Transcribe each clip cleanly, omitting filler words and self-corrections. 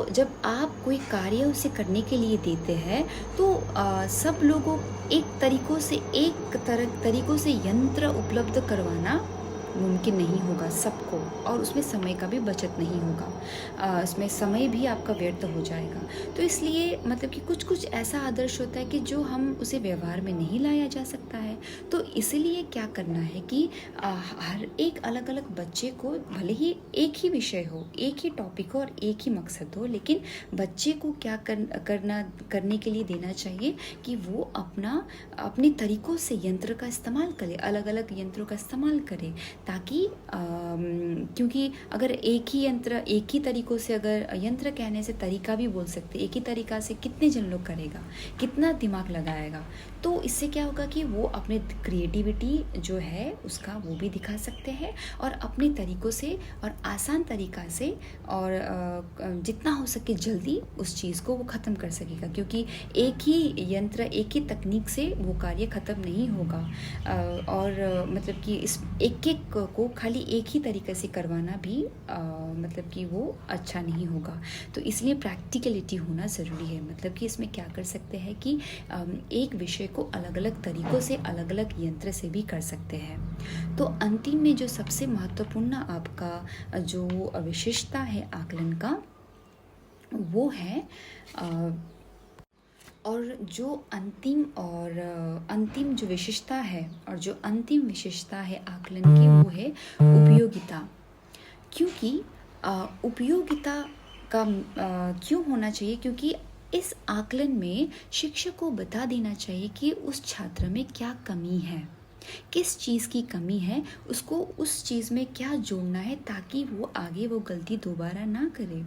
जब आप कोई कार्य उसे करने के लिए देते हैं तो सब लोगों एक तरीकों से यंत्र उपलब्ध करवाना मुमकिन नहीं होगा सबको, और उसमें समय का भी बचत नहीं होगा। उसमें समय भी आपका व्यर्थ हो जाएगा। तो इसलिए मतलब कि कुछ कुछ ऐसा आदर्श होता है कि जो हम उसे व्यवहार में नहीं लाया जा सकता है। तो इसीलिए क्या करना है कि हर एक अलग अलग बच्चे को, भले ही एक ही विषय हो, एक ही टॉपिक हो और एक ही मकसद हो, लेकिन बच्चे को क्या करने के लिए देना चाहिए कि वो अपने तरीकों से यंत्र का इस्तेमाल करे, अलग अलग यंत्रों का इस्तेमाल करे, ताकि क्योंकि अगर एक ही तरीकों से, अगर यंत्र कहने से तरीका भी बोल सकते, एक ही तरीका से कितने जन लोग करेगा, कितना दिमाग लगाएगा। तो इससे क्या होगा कि वो अपने क्रिएटिविटी जो है उसका वो भी दिखा सकते हैं, और अपने तरीकों से और आसान तरीका से, और जितना हो सके जल्दी उस चीज़ को वो ख़त्म कर सकेगा, क्योंकि एक ही यंत्र, एक ही तकनीक से वो कार्य ख़त्म नहीं होगा। और मतलब कि इस एक एक को खाली एक ही तरीके से करवाना भी मतलब कि वो अच्छा नहीं होगा। तो इसलिए प्रैक्टिकलिटी होना ज़रूरी है। मतलब कि इसमें क्या कर सकते हैं कि एक विषय को अलग अलग तरीक़ों से, अलग अलग यंत्र से भी कर सकते हैं। तो अंतिम में जो सबसे महत्वपूर्ण आपका जो विशेषता है आकलन का, वो है और जो अंतिम जो विशेषता है, और जो अंतिम विशेषता है आकलन की, वो है उपयोगिता। क्योंकि उपयोगिता का क्यों होना चाहिए, क्योंकि इस आकलन में शिक्षक को बता देना चाहिए कि उस छात्र में क्या कमी है, किस चीज़ की कमी है, उसको उस चीज़ में क्या जोड़ना है, ताकि वो आगे वो गलती दोबारा ना करे।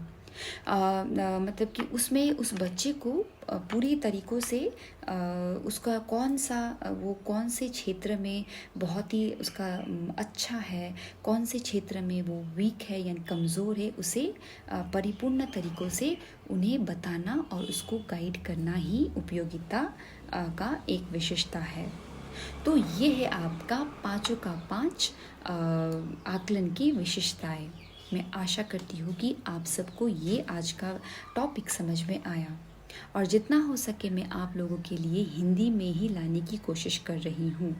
मतलब कि उसमें उस बच्चे को पूरी तरीक़ों से उसका वो कौन से क्षेत्र में बहुत ही उसका अच्छा है, कौन से क्षेत्र में वो वीक है या कमज़ोर है, उसे परिपूर्ण तरीक़ों से उन्हें बताना और उसको गाइड करना ही उपयोगिता का एक विशेषता है। तो ये है आपका पाँचों का पाँच आकलन की विशेषताएं। मैं आशा करती हूँ कि आप सबको ये आज का टॉपिक समझ में आया, और जितना हो सके मैं आप लोगों के लिए हिंदी में ही लाने की कोशिश कर रही हूँ।